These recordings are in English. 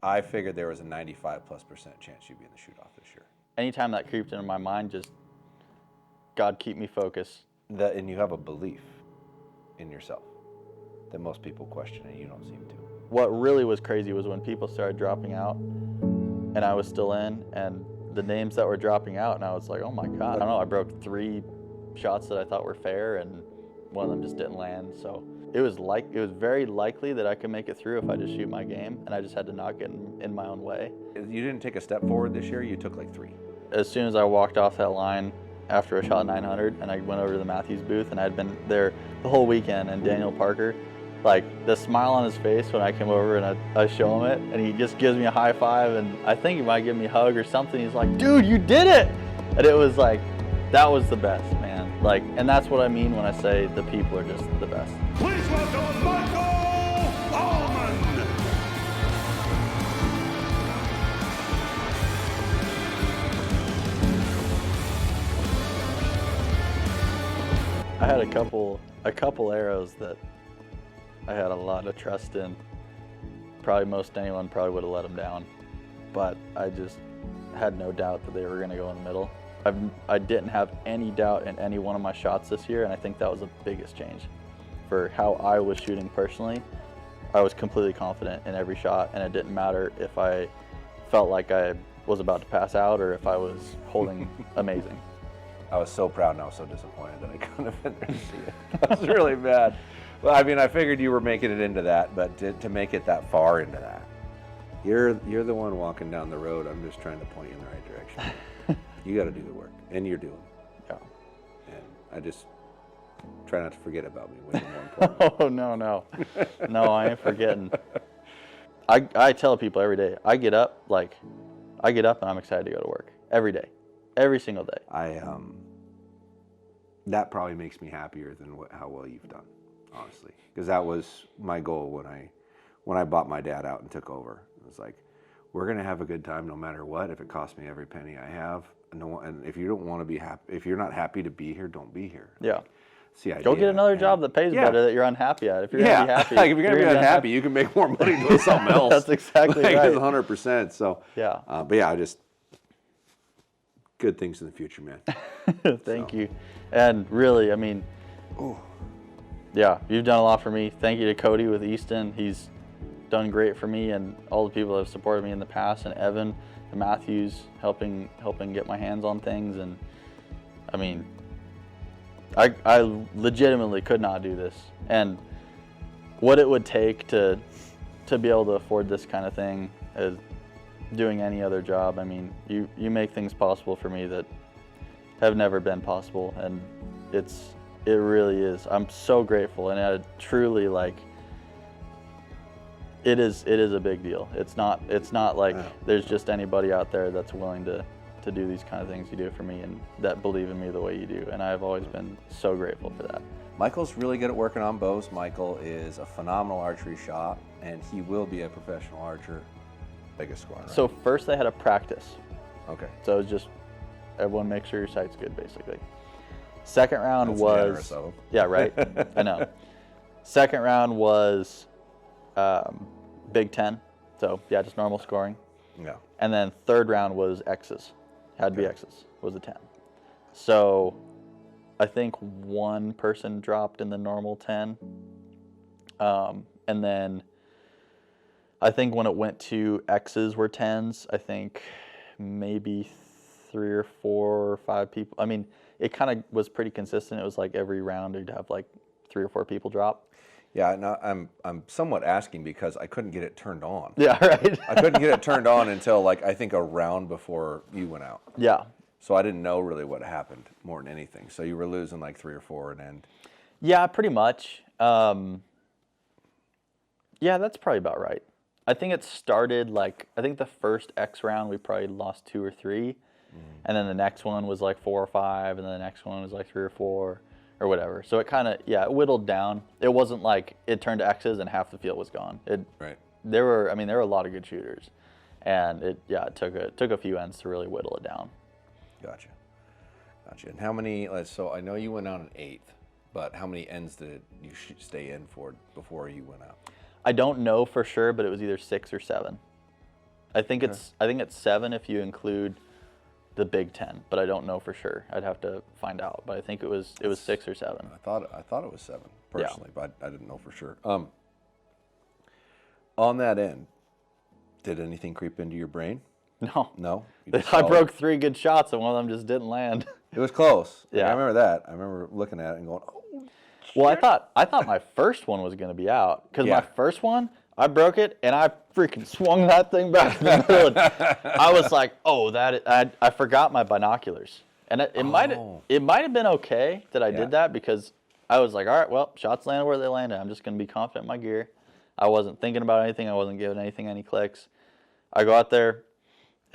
I figured there was a 95+% chance you'd be in the shoot-off this year. Anytime that creeped into my mind, just God keep me focused. And you have a belief in yourself that most people question and you don't seem to. What really was crazy was when people started dropping out and I was still in, and the names that were dropping out, and I was like, oh my God. I don't know, I broke 3 shots that I thought were fair, and one of them just didn't land. So it was very likely that I could make it through if I just shoot my game, and I just had to not get in my own way. You didn't take a step forward this year, you took like 3. As soon as I walked off that line after I shot 900 and I went over to the Matthews booth, and I'd been there the whole weekend, and Daniel Parker, like the smile on his face when I came over and I show him it, and he just gives me a high five, and I think he might give me a hug or something. He's like, dude, you did it! And it was like, that was the best, man. Like, and that's what I mean when I say the people are just the best. Please welcome Allman. I had a couple arrows that I had a lot of trust in. Probably most anyone probably would have let them down, but I just had no doubt that they were going to go in the middle. I didn't have any doubt in any one of my shots this year, and I think that was the biggest change. For how I was shooting personally, I was completely confident in every shot, and it didn't matter if I felt like I was about to pass out or if I was holding amazing. I was so proud and I was so disappointed that I couldn't have been there to see it. I was really bad. Well, I mean, I figured you were making it into that, but to make it that far into that, you're the one walking down the road. I'm just trying to point you in the right direction. You got to do the work, and you're doing it. Yeah. And I just try not to forget about me when you're more important. Oh, no. No, I ain't forgetting. I tell people every day, I get up and I'm excited to go to work. Every day. Every single day. That probably makes me happier than how well you've done, honestly. Because that was my goal when I bought my dad out and took over. It was like, we're going to have a good time no matter what. If it costs me every penny I have. And if you don't want to be happy, if you're not happy to be here, don't be here. Yeah. See, go get another job that pays better that you're unhappy at. If you're going to be happy. Like if you're going to be unhappy, you can make more money doing something else. That's exactly right. It's 100%. So, yeah. But yeah, good things in the future, man. Thank you. And really, I mean, yeah, you've done a lot for me. Thank you to Cody with Easton. He's done great for me, and all the people that have supported me in the past, and Evan, the Matthews, helping get my hands on things. And I mean, I legitimately could not do this. And what it would take to be able to afford this kind of thing is doing any other job. I mean, you make things possible for me that have never been possible, and it really is. I'm so grateful, and I truly, like, it is a big deal. It's not like there's just anybody out there that's willing to do these kind of things you do for me and that believe in me the way you do, and I've always been so grateful for that. Michael's really good at working on bows. Michael is a phenomenal archery shot, and he will be a professional archer. Vegas squad, right? So first they had a practice. Okay. So it was just everyone make sure your sight's good, basically. Second round was yeah, right. I know. Second round was Big Ten, so yeah, just normal scoring. Yeah. And then third round was X's, had to be X's, was a 10. So I think one person dropped in the normal 10, and then I think when it went to X's were 10s, I think maybe 3 or 4 or 5 people. I mean, it kind of was pretty consistent. It was like every round you'd have like 3 or 4 people drop. Yeah, no, I'm somewhat asking because I couldn't get it turned on. Yeah, right. I couldn't get it turned on until like I think a round before you went out. Yeah. So I didn't know really what happened more than anything. So you were losing like 3 or 4 and end. Yeah, pretty much. Yeah, that's probably about right. I think it started like, I think the first X round we probably lost 2 or 3, and then the next one was like 4 or 5, and then the next one was like 3 or 4. Or whatever. So it kind of, it whittled down. It wasn't like it turned to X's and half the field was gone. Right. There were a lot of good shooters, and it took a few ends to really whittle it down. Gotcha. And how many? So I know you went out an 8th, but how many ends did you stay in for before you went out? I don't know for sure, but it was either 6 or 7. I think it's 7 if you include the Big Ten, but I don't know for sure. I'd have to find out. But I think it was 6 or 7. I thought it was 7 personally, Yeah. but I didn't know for sure. On that end, did anything creep into your brain? No. No. I broke 3 good shots and one of them just didn't land. It was close. Yeah. I remember that. I remember looking at it and going, "Oh." Well, I thought my first one was going to be out because Yeah. my first one, I broke it and I freaking swung that thing back in the middle. And I was like, oh, I forgot my binoculars, and it might have been okay that I did that because I was like, all right, well, shots landed where they landed. I'm just going to be confident in my gear. I wasn't thinking about anything. I wasn't giving anything any clicks. I go out there,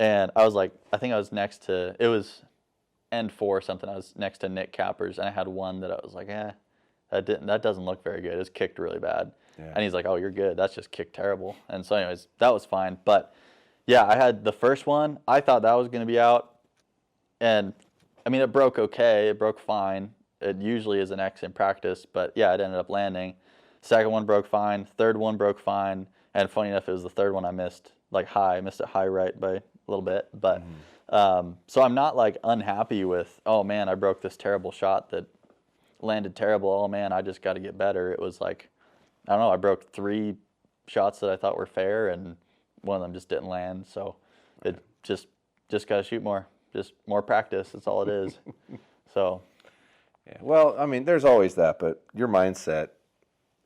and I was like, I think I was next to, it was end 4 or something. I was next to Nick Cappers, and I had one that I was like, that doesn't look very good. It's kicked really bad. Yeah. And he's like, oh, you're good. That's just kicked terrible. And so anyways, that was fine. But yeah, I had the first one. I thought that was going to be out. And I mean, it broke okay. It broke fine. It usually is an X in practice. But yeah, it ended up landing. Second one broke fine. Third one broke fine. And funny enough, it was the third one I missed, like high. I missed it high right by a little bit. But so I'm not like unhappy with, oh man, I broke this terrible shot that landed terrible. Oh man, I just got to get better. It was like, I don't know, I broke 3 shots that I thought were fair, and one of them just didn't land. So it just got to shoot more. Just more practice. That's all it is. So. Yeah. Well, I mean, there's always that, but your mindset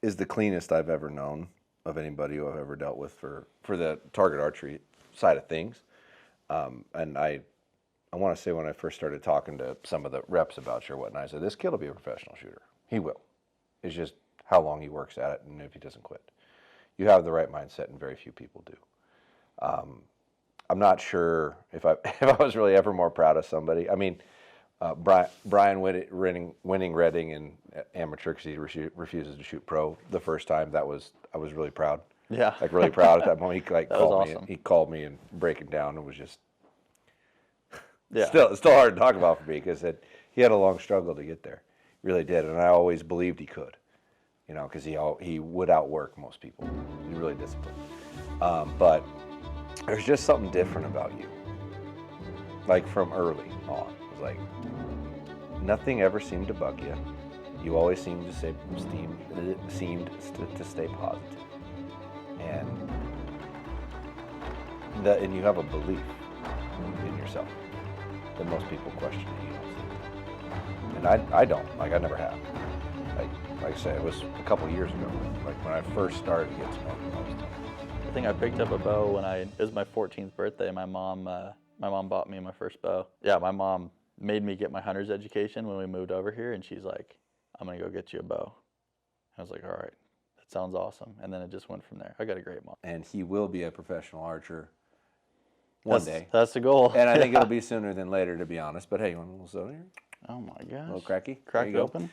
is the cleanest I've ever known of anybody who I've ever dealt with for the target archery side of things. And I want to say when I first started talking to some of the reps about your whatnot, I said, this kid will be a professional shooter. He will. It's just how long he works at it and if he doesn't quit. You have the right mindset, and very few people do. I'm not sure if I was really ever more proud of somebody. I mean, Brian winning Reading in amateur because he refuses to shoot pro the first time. I was really proud. Yeah. Like really proud at that moment. He called me. Awesome. He called me and breaking down. It was just yeah. still hard to talk about for me because he had a long struggle to get there. He really did, and I always believed he could. You know, because he would outwork most people. He's really disciplined. But there's just something different about you. Like from early on, it was like nothing ever seemed to bug you. You always seemed to stay positive, and you have a belief in yourself that most people question it. You don't. And I don't. Like I never have. Like I said, it was a couple of years ago, like when I first started to get to know him. I think I picked up a bow when it was my 14th birthday. My mom bought me my first bow. Yeah, my mom made me get my hunter's education when we moved over here, and she's like, I'm going to go get you a bow. I was like, all right, that sounds awesome. And then it just went from there. I got a great mom. And he will be a professional archer one day. That's the goal. And I think it'll be sooner than later, to be honest. But hey, you want a little soda here? Oh my gosh. A little cracky? Crack it open?